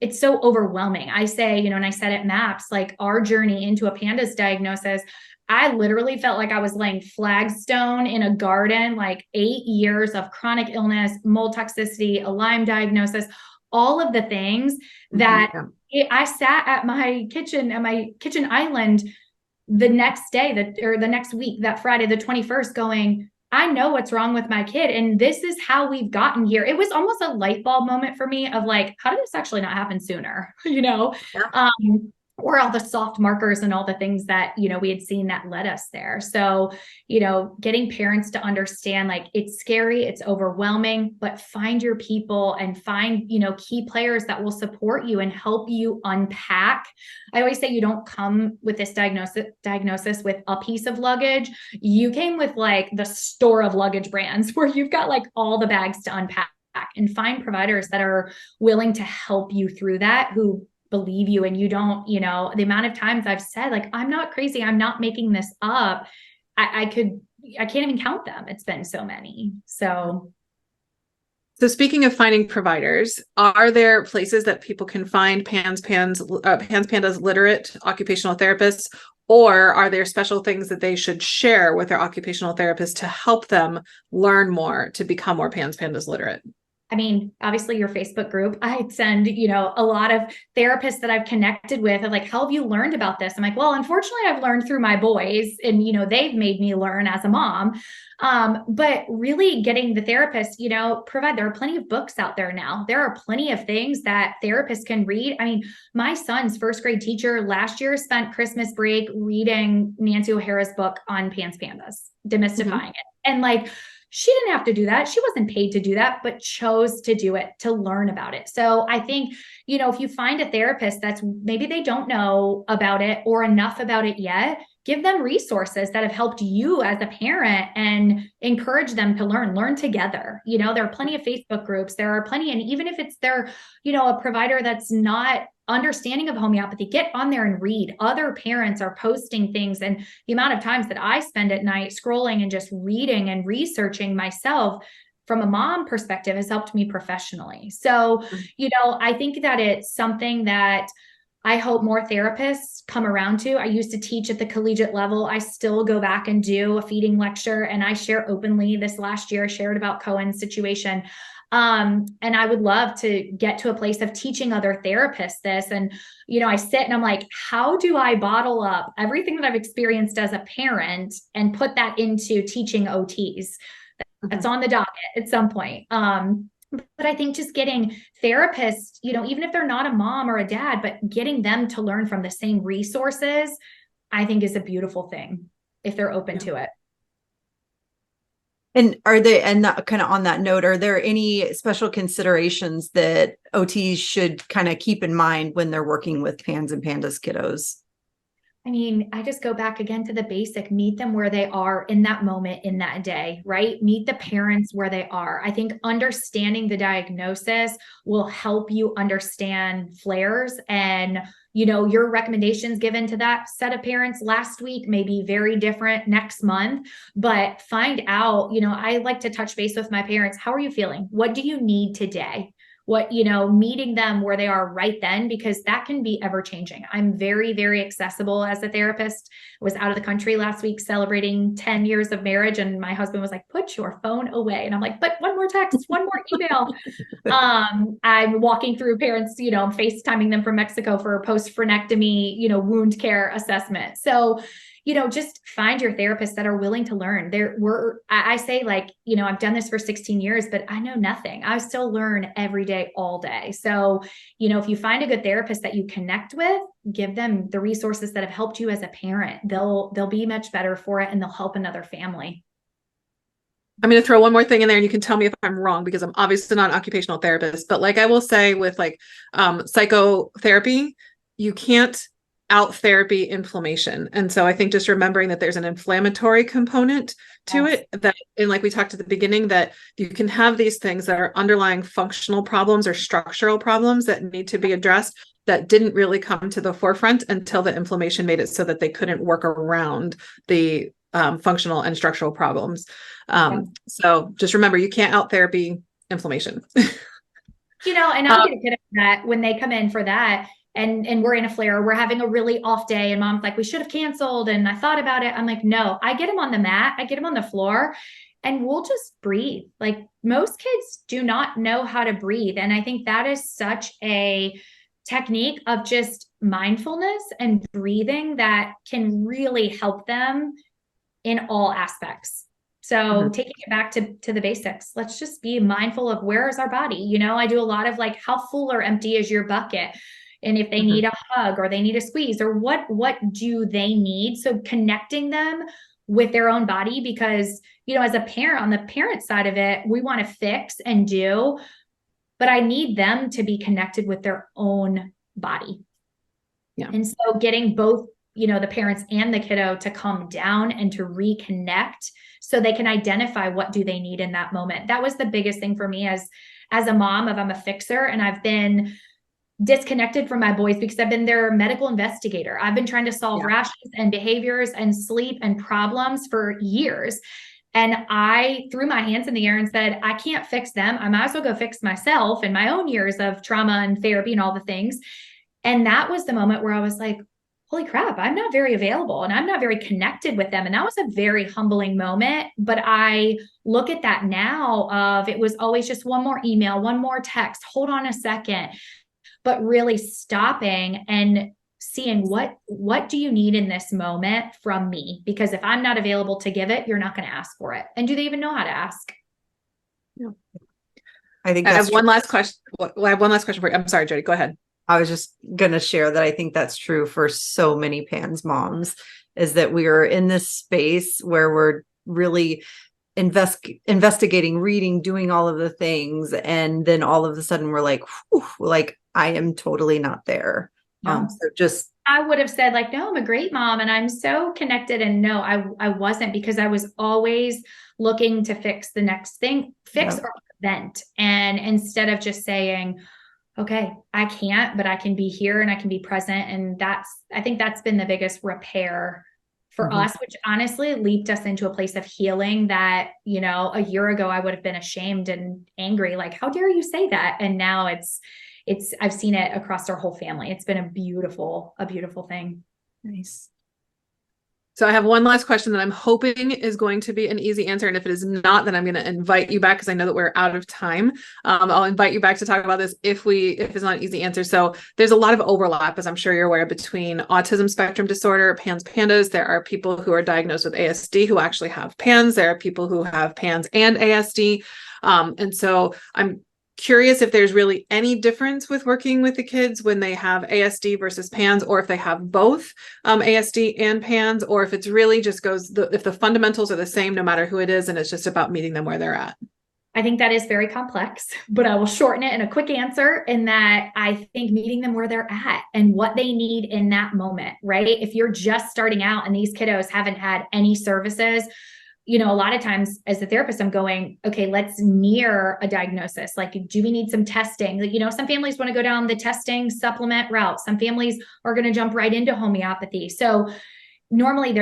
S3: it's so overwhelming. I say, you know, and I said at MAPS, like our journey into a PANDAS diagnosis, I literally felt like I was laying flagstone in a garden, like 8 years of chronic illness, mold toxicity, a Lyme diagnosis, all of the things that I sat at my kitchen island the next day, or the next week, that Friday, the 21st, going, I know what's wrong with my kid, and this is how we've gotten here. It was almost a light bulb moment for me of like, how did this actually not happen sooner? You know, or all the soft markers and all the things that, you know, we had seen that led us there. So, you know, getting parents to understand, like, it's scary, it's overwhelming, but find your people and find, you know, key players that will support you and help you unpack. I always say you don't come with this diagnosis with a piece of luggage. You came with like the store of luggage brands where you've got like all the bags to unpack, and find providers that are willing to help you through that, who believe you. And you don't, you know, the amount of times I've said, like, I'm not crazy, I'm not making this up. I can't even count them. It's been so many. So
S1: speaking of finding providers, are there places that people can find PANDAS literate occupational therapists, or are there special things that they should share with their occupational therapist to help them learn more, to become more PANDAS literate?
S3: I mean, obviously your Facebook group, I send, you know, a lot of therapists that I've connected with of like, how have you learned about this? I'm like, well, unfortunately I've learned through my boys, and, you know, they've made me learn as a mom. But really getting the therapist, you know, there are plenty of books out there now. There are plenty of things that therapists can read. I mean, my son's first grade teacher last year spent Christmas break reading Nancy O'Hara's book on PANDAS, Demystifying it. And like, she didn't have to do that. She wasn't paid to do that, but chose to do it, to learn about it. So I think, you know, if you find a therapist that's maybe they don't know about it or enough about it yet, give them resources that have helped you as a parent and encourage them to learn together. You know, there are plenty of Facebook groups. There are plenty. And even if it's their, you know, a provider that's not understanding of homeopathy, get on there and read. Other parents are posting things, and the amount of times that I spend at night scrolling and just reading and researching myself from a mom perspective has helped me professionally. So, you know, I think that it's something that I hope more therapists come around to. I used to teach at the collegiate level. I still go back and do a feeding lecture, and I share openly. This last year, I shared about Cohen's situation. And I would love to get to a place of teaching other therapists this. And, you know, I sit and I'm like, how do I bottle up everything that I've experienced as a parent and put that into teaching OTs? That's on the docket at some point. But I think just getting therapists, you know, even if they're not a mom or a dad, but getting them to learn from the same resources, I think is a beautiful thing if they're open to it.
S2: And kind of on that note, are there any special considerations that OTs should kind of keep in mind when they're working with PANS and PANDAS kiddos?
S3: I mean, I just go back again to the basic, meet them where they are in that moment, in that day, right? Meet the parents where they are. I think understanding the diagnosis will help you understand flares, and, your recommendations given to that set of parents last week may be very different next month, but find out, I like to touch base with my parents. How are you feeling? What do you need today? What, meeting them where they are right then, because that can be ever changing. I'm very, very accessible as a therapist. I was out of the country last week celebrating 10 years of marriage. And my husband was like, put your phone away. And I'm like, but one more text, one more email. I'm walking through parents, I'm FaceTiming them from Mexico for a post-frenectomy, wound care assessment. So, just find your therapists that are willing to learn. I say, like, I've done this for 16 years, but I know nothing. I still learn every day, all day. So, if you find a good therapist that you connect with, give them the resources that have helped you as a parent. They'll be much better for it, and they'll help another family.
S1: I'm going to throw one more thing in there, and you can tell me if I'm wrong, because I'm obviously not an occupational therapist, but like I will say with psychotherapy, you can't out therapy inflammation. And so I think just remembering that there's an inflammatory component to it, that, and like we talked at the beginning, that you can have these things that are underlying functional problems or structural problems that need to be addressed that didn't really come to the forefront until the inflammation made it so that they couldn't work around the functional and structural problems. So just remember, you can't out therapy inflammation.
S3: And I'll get a kid at that when they come in for that. And we're in a flare, we're having a really off day, and mom's like, we should have canceled. And I thought about it. I'm like, no, I get him on the mat, I get him on the floor, and we'll just breathe. Like, most kids do not know how to breathe. And I think that is such a technique of just mindfulness and breathing that can really help them in all aspects. So taking it back to the basics, let's just be mindful of where is our body. I do a lot of like, how full or empty is your bucket? And if they need a hug or they need a squeeze, or what do they need? So connecting them with their own body, because, as a parent, on the parent side of it, we want to fix and do, but I need them to be connected with their own body. Yeah. And so getting both, the parents and the kiddo to calm down and to reconnect so they can identify what do they need in that moment. That was the biggest thing for me as a mom. I'm a fixer, and I've been disconnected from my boys because I've been their medical investigator. I've been trying to solve rashes and behaviors and sleep and problems for years. And I threw my hands in the air and said, I can't fix them. I might as well go fix myself and my own years of trauma and therapy and all the things. And that was the moment where I was like, holy crap, I'm not very available and I'm not very connected with them. And that was a very humbling moment. But I look at that now of, it was always just one more email, one more text, hold on a second. But really stopping and seeing what do you need in this moment from me? Because if I'm not available to give it, you're not going to ask for it. And do they even know how to ask?
S2: Yeah. I think
S1: I have one last question. I have one last question for you. I'm sorry, Jody, go ahead.
S2: I was just going to share that I think that's true for so many PANS moms, is that we are in this space where we're really investigating, reading, doing all of the things. And then all of a sudden we're like, whew, like, I am totally not there. So just,
S3: I would have said like, no, I'm a great mom and I'm so connected. And no, I wasn't, because I was always looking to fix the next thing, or prevent. And instead of just saying, okay, I can't, but I can be here and I can be present. And I think that's been the biggest repair for us, which honestly leaped us into a place of healing that, a year ago, I would have been ashamed and angry. Like, how dare you say that? And now I've seen it across our whole family. It's been a beautiful thing.
S2: Nice.
S1: So I have one last question that I'm hoping is going to be an easy answer. And if it is not, then I'm going to invite you back, because I know that we're out of time. I'll invite you back to talk about this if it's not an easy answer. So there's a lot of overlap, as I'm sure you're aware, between autism spectrum disorder, PANS, PANDAS. There are people who are diagnosed with ASD who actually have PANS. There are people who have PANS and ASD. And so I'm curious if there's really any difference with working with the kids when they have ASD versus PANS, or if they have both ASD and PANS, or if it's really just if the fundamentals are the same no matter who it is, and it's just about meeting them where they're at.
S3: I think that is very complex, but I will shorten it in a quick answer in that I think meeting them where they're at and what they need in that moment, right? If you're just starting out and these kiddos haven't had any services, a lot of times as a therapist, I'm going, okay, let's near a diagnosis. Like, do we need some testing? Some families want to go down the testing supplement route. Some families are going to jump right into homeopathy. So normally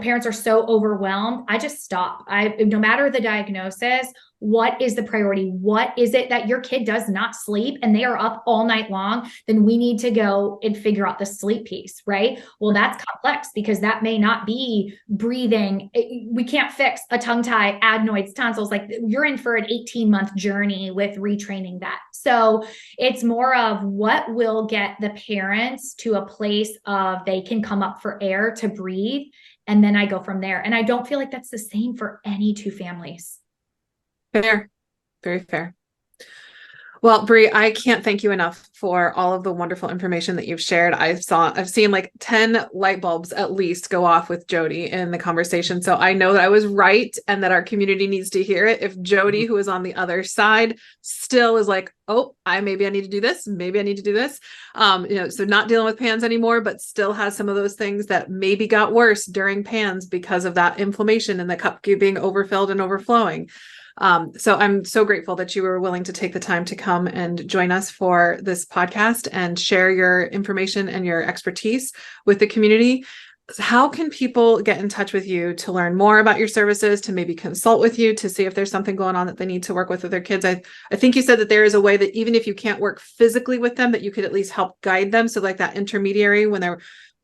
S3: parents are so overwhelmed. I just stop. No matter the diagnosis, what is the priority? What is it that your kid does not sleep and they are up all night long? Then we need to go and figure out the sleep piece, right? Well, that's complex because that may not be breathing. We can't fix a tongue tie, adenoids, tonsils. Like, you're in for an 18-month journey with retraining that. So it's more of what will get the parents to a place of they can come up for air to breathe. And then I go from there. And I don't feel like that's the same for any two families.
S1: Fair. Very fair. Well, Bri, I can't thank you enough for all of the wonderful information that you've shared. I've seen like 10 light bulbs at least go off with Jody in the conversation. So I know that I was right and that our community needs to hear it. If Jody, who is on the other side, still is like, oh, maybe I need to do this. Maybe I need to do this. So not dealing with PANS anymore, but still has some of those things that maybe got worse during PANS because of that inflammation and the cup being overfilled and overflowing. So I'm so grateful that you were willing to take the time to come and join us for this podcast and share your information and your expertise with the community. How can people get in touch with you to learn more about your services, to maybe consult with you, to see if there's something going on that they need to work with their kids? I think you said that there is a way that even if you can't work physically with them, that you could at least help guide them. So like that intermediary when they're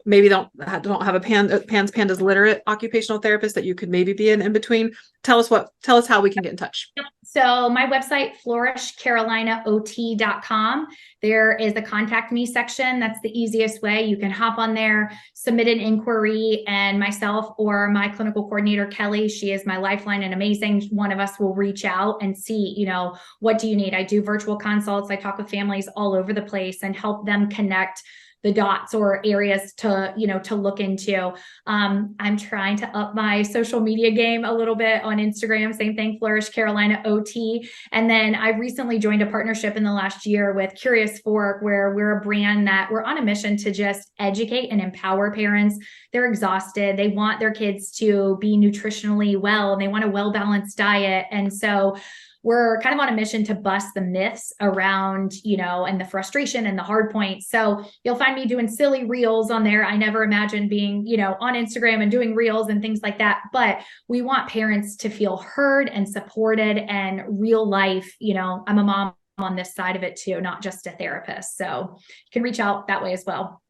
S1: maybe don't have a PANDAS literate occupational therapist that you could maybe be in between. Tell us how we can get in touch.
S3: So my website, flourishcarolinaot.com. There is a contact me section. That's the easiest way. You can hop on there, submit an inquiry, and myself or my clinical coordinator, Kelly, she is my lifeline and amazing. One of us will reach out and see, what do you need? I do virtual consults. I talk with families all over the place and help them connect the dots or areas to look into. I'm trying to up my social media game a little bit on Instagram. Same thing, Flourish Carolina OT. And then I recently joined a partnership in the last year with Curious Fork, where we're a brand that we're on a mission to just educate and empower parents. They're exhausted. They want their kids to be nutritionally well, and they want a well-balanced diet. And so we're kind of on a mission to bust the myths around, and the frustration and the hard points. So you'll find me doing silly reels on there. I never imagined being, on Instagram and doing reels and things like that. But we want parents to feel heard and supported and real life. I'm a mom on this side of it too, not just a therapist. So you can reach out that way as well.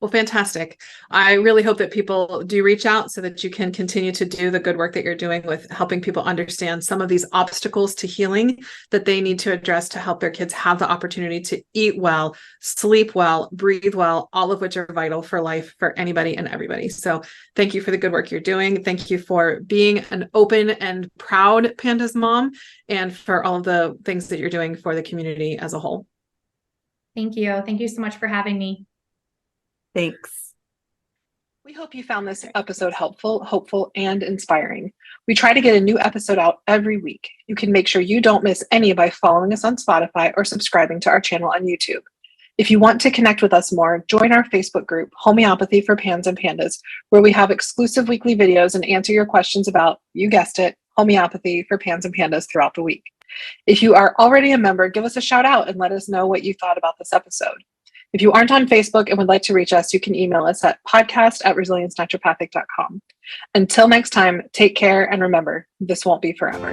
S1: Well, fantastic. I really hope that people do reach out so that you can continue to do the good work that you're doing with helping people understand some of these obstacles to healing that they need to address to help their kids have the opportunity to eat well, sleep well, breathe well, all of which are vital for life for anybody and everybody. So thank you for the good work you're doing. Thank you for being an open and proud PANDAS mom, and for all of the things that you're doing for the community as a whole.
S3: Thank you. Thank you so much for having me.
S2: Thanks.
S1: We hope you found this episode helpful, hopeful, and inspiring. We try to get a new episode out every week. You can make sure you don't miss any by following us on Spotify or subscribing to our channel on YouTube. If you want to connect with us more, join our Facebook group, Homeopathy for PANS and PANDAS, where we have exclusive weekly videos and answer your questions about, you guessed it, homeopathy for PANS and PANDAS throughout the week. If you are already a member, give us a shout out and let us know what you thought about this episode. If you aren't on Facebook and would like to reach us, you can email us at podcast@resiliencenaturopathic.com. Until next time, take care and remember, this won't be forever.